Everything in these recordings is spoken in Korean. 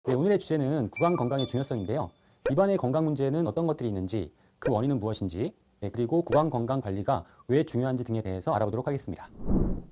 네, 오늘의 주제는 구강 건강의 중요성인데요. 입안의 건강 문제는 어떤 것들이 있는지, 그 원인은 무엇인지, 그리고 구강 건강 관리가 왜 중요한지 등에 대해서 알아보도록 하겠습니다.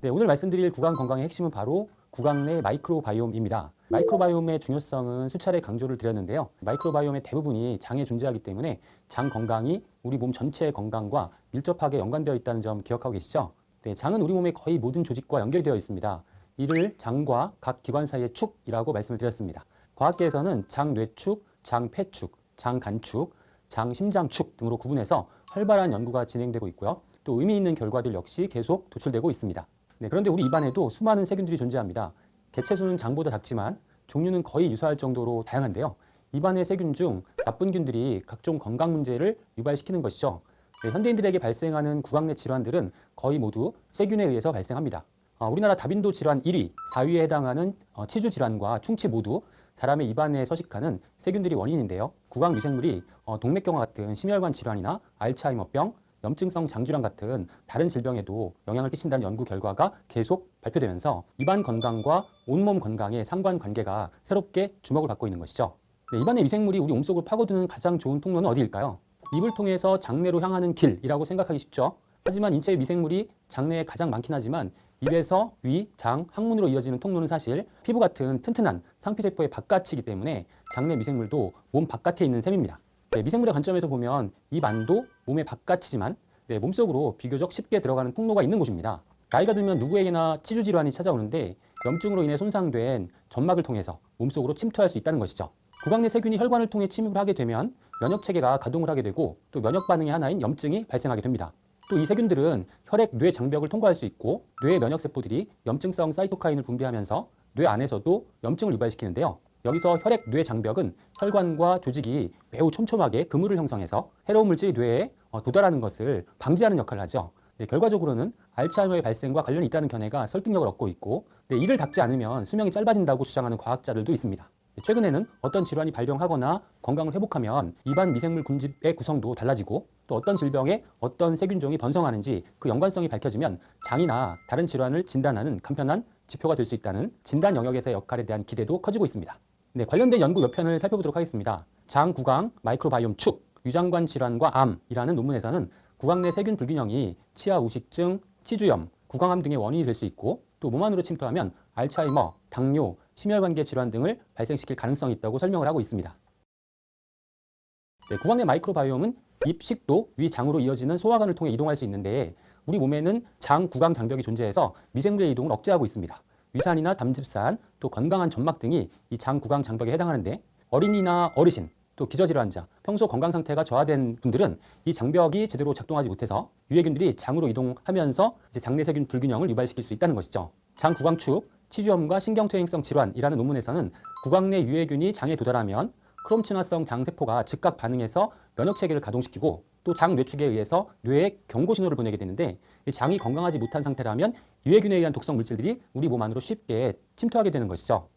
네, 오늘 말씀드릴 구강 건강의 핵심은 바로 구강 내 마이크로바이옴입니다. 마이크로바이옴의 중요성은 수차례 강조를 드렸는데요. 마이크로바이옴의 대부분이 장에 존재하기 때문에 장 건강이 우리 몸 전체의 건강과 밀접하게 연관되어 있다는 점 기억하고 계시죠? 네, 장은 우리 몸의 거의 모든 조직과 연결되어 있습니다. 이를 장과 각 기관 사이의 축이라고 말씀을 드렸습니다. 과학계에서는 장 뇌축, 장 폐축, 장 간축, 장 심장축 등으로 구분해서 활발한 연구가 진행되고 있고요. 또 의미 있는 결과들 역시 계속 도출되고 있습니다. 네, 그런데 우리 입안에도 수많은 세균들이 존재합니다. 개체수는 장보다 작지만 종류는 거의 유사할 정도로 다양한데요. 입안의 세균 중 나쁜 균들이 각종 건강 문제를 유발시키는 것이죠. 네, 현대인들에게 발생하는 구강 내 질환들은 거의 모두 세균에 의해서 발생합니다. 우리나라 다빈도 질환 1위, 4위에 해당하는 치주 질환과 충치 모두 사람의 입안에 서식하는 세균들이 원인인데요. 구강 미생물이 동맥경화 같은 심혈관 질환이나 알츠하이머병, 염증성 장질환 같은 다른 질병에도 영향을 끼친다는 연구 결과가 계속 발표되면서 입안 건강과 온몸 건강의 상관관계가 새롭게 주목을 받고 있는 것이죠. 네, 입안의 미생물이 우리 몸속으로 파고드는 가장 좋은 통로는 어디일까요? 입을 통해서 장내로 향하는 길이라고 생각하기 쉽죠. 하지만 인체의 미생물이 장내에 가장 많긴 하지만 입에서 위, 장, 항문으로 이어지는 통로는 사실 피부 같은 튼튼한 상피세포의 바깥이기 때문에 장내 미생물도 몸 바깥에 있는 셈입니다. 네, 미생물의 관점에서 보면 입 안도 몸의 바깥이지만 몸속으로 비교적 쉽게 들어가는 통로가 있는 곳입니다. 나이가 들면 누구에게나 치주 질환이 찾아오는데 염증으로 인해 손상된 점막을 통해서 몸속으로 침투할 수 있다는 것이죠. 구강 내 세균이 혈관을 통해 침입을 하게 되면 면역 체계가 가동을 하게 되고 또 면역 반응의 하나인 염증이 발생하게 됩니다. 또 이 세균들은 혈액, 뇌 장벽을 통과할 수 있고 뇌의 면역세포들이 염증성 사이토카인을 분비하면서 뇌 안에서도 염증을 유발시키는데요. 여기서 혈액, 뇌 장벽은 혈관과 조직이 매우 촘촘하게 그물을 형성해서 해로운 물질이 뇌에 도달하는 것을 방지하는 역할을 하죠. 결과적으로는 알츠하이머의 발생과 관련이 있다는 견해가 설득력을 얻고 있고 이를 닦지 않으면 수명이 짧아진다고 주장하는 과학자들도 있습니다. 최근에는 어떤 질환이 발병하거나 건강을 회복하면 입안 미생물 군집의 구성도 달라지고 또 어떤 질병에 어떤 세균종이 번성하는지 그 연관성이 밝혀지면 장이나 다른 질환을 진단하는 간편한 지표가 될 수 있다는 진단 영역에서의 역할에 대한 기대도 커지고 있습니다. 네, 관련된 연구 몇 편을 살펴보도록 하겠습니다. 장, 구강, 마이크로바이옴 축, 유장관 질환과 암이라는 논문에서는 구강 내 세균 불균형이 치아 우식증, 치주염, 구강암 등의 원인이 될 수 있고 또 몸 안으로 침투하면 알츠하이머, 당뇨, 심혈관계 질환 등을 발생시킬 가능성이 있다고 설명을 하고 있습니다. 네, 구강 내 마이크로바이옴은 입, 식도, 위, 장으로 이어지는 소화관을 통해 이동할 수 있는데 우리 몸에는 장, 구강 장벽이 존재해서 미생물의 이동을 억제하고 있습니다. 위산이나 담즙산, 또 건강한 점막 등이 이 장, 구강 장벽에 해당하는데 어린이나 어르신, 또 기저질환자, 평소 건강 상태가 저하된 분들은 이 장벽이 제대로 작동하지 못해서 유해균들이 장으로 이동하면서 장내 세균 불균형을 유발시킬 수 있다는 것이죠. 장, 구강축, 치주염과 신경퇴행성 질환이라는 논문에서는 구강 내 유해균이 장에 도달하면 크롬친화성 장세포가 즉각 반응해서 면역체계를 가동시키고 또 장 뇌축에 의해서 뇌에 경고 신호를 보내게 되는데 장이 건강하지 못한 상태라면 유해균에 의한 독성 물질들이 우리 몸 안으로 쉽게 침투하게 되는 것이죠.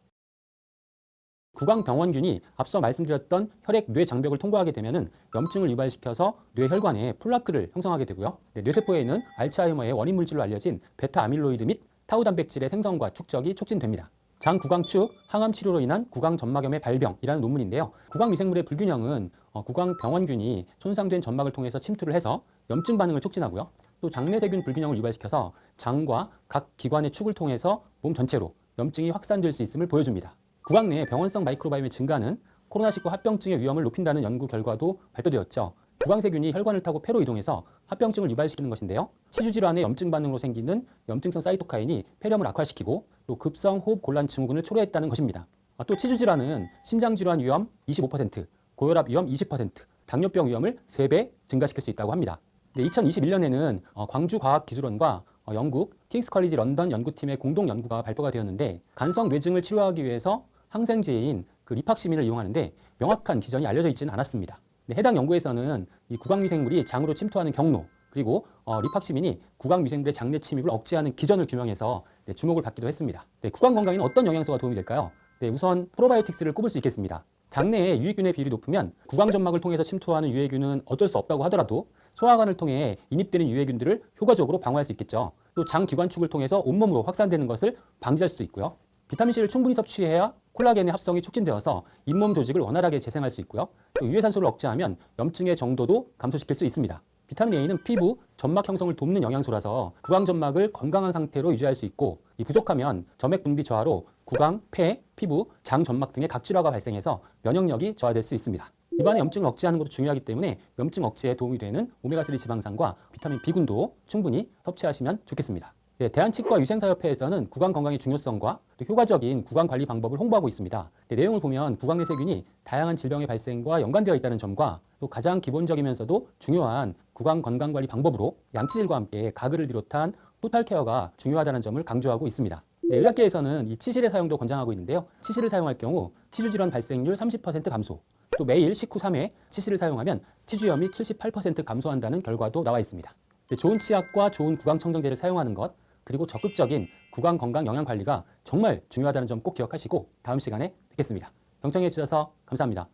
구강병원균이 앞서 말씀드렸던 혈액, 뇌 장벽을 통과하게 되면 염증을 유발시켜서 뇌혈관에 플라크를 형성하게 되고요. 뇌세포에는 알츠하이머의 원인 물질로 알려진 베타 아밀로이드 및 타우 단백질의 생성과 축적이 촉진됩니다. 장 구강축, 항암 치료로 인한 구강 점막염의 발병이라는 논문인데요. 구강 미생물의 불균형은 구강병원균이 손상된 점막을 통해서 침투를 해서 염증 반응을 촉진하고요. 또 장내 세균 불균형을 유발시켜서 장과 각 기관의 축을 통해서 몸 전체로 염증이 확산될 수 있음을 보여줍니다. 구강 내 병원성 마이크로바이옴의 증가는 코로나19 합병증의 위험을 높인다는 연구 결과도 발표되었죠. 구강세균이 혈관을 타고 폐로 이동해서 합병증을 유발시키는 것인데요. 치주질환의 염증 반응으로 생기는 염증성 사이토카인이 폐렴을 악화시키고 또 급성 호흡 곤란 증후군을 초래했다는 것입니다. 또 치주질환은 심장질환 위험 25%, 고혈압 위험 20%, 당뇨병 위험을 3배 증가시킬 수 있다고 합니다. 2021년에는 광주과학기술원과 영국 킹스 컬리지 런던 연구팀의 공동 연구가 발표가 되었는데 간성 뇌증을 치료하기 위해서 항생제인 리팍시민을 이용하는데 명확한 기전이 알려져 있지는 않았습니다. 해당 연구에서는 이 구강미생물이 장으로 침투하는 경로 그리고 리팍시민이 구강미생물의 장내 침입을 억제하는 기전을 규명해서 주목을 받기도 했습니다. 구강 건강에는 어떤 영양소가 도움이 될까요? 우선 프로바이오틱스를 꼽을 수 있겠습니다. 장내에 유해균의 비율이 높으면 구강점막을 통해서 침투하는 유해균은 어쩔 수 없다고 하더라도 소화관을 통해 인입되는 유해균들을 효과적으로 방어할 수 있겠죠. 또 장 기관축을 통해서 온몸으로 확산되는 것을 방지할 수 있고요. 비타민C를 충분히 섭취해야 콜라겐의 합성이 촉진되어서 잇몸 조직을 원활하게 재생할 수 있고요. 또 유해산소를 억제하면 염증의 정도도 감소시킬 수 있습니다. 비타민 A는 피부, 점막 형성을 돕는 영양소라서 구강 점막을 건강한 상태로 유지할 수 있고, 이 부족하면 점액 분비 저하로 구강, 폐, 피부, 장 점막 등의 각질화가 발생해서 면역력이 저하될 수 있습니다. 입안의 염증을 억제하는 것도 중요하기 때문에 염증 억제에 도움이 되는 오메가3 지방산과 비타민 B군도 충분히 섭취하시면 좋겠습니다. 네, 대한치과위생사협회에서는 구강 건강의 중요성과 또 효과적인 구강 관리 방법을 홍보하고 있습니다. 네, 내용을 보면 구강의 세균이 다양한 질병의 발생과 연관되어 있다는 점과 또 가장 기본적이면서도 중요한 구강 건강 관리 방법으로 양치질과 함께 가글을 비롯한 토탈 케어가 중요하다는 점을 강조하고 있습니다. 네, 의학계에서는 이 치실의 사용도 권장하고 있는데요. 치실을 사용할 경우 치주 질환 발생률 30% 감소, 또 매일 식후 3회 치실을 사용하면 치주염이 78% 감소한다는 결과도 나와 있습니다. 네, 좋은 치약과 좋은 구강 청정제를 사용하는 것, 그리고 적극적인 구강 건강 영양 관리가 정말 중요하다는 점 꼭 기억하시고 다음 시간에 뵙겠습니다. 경청해 주셔서 감사합니다.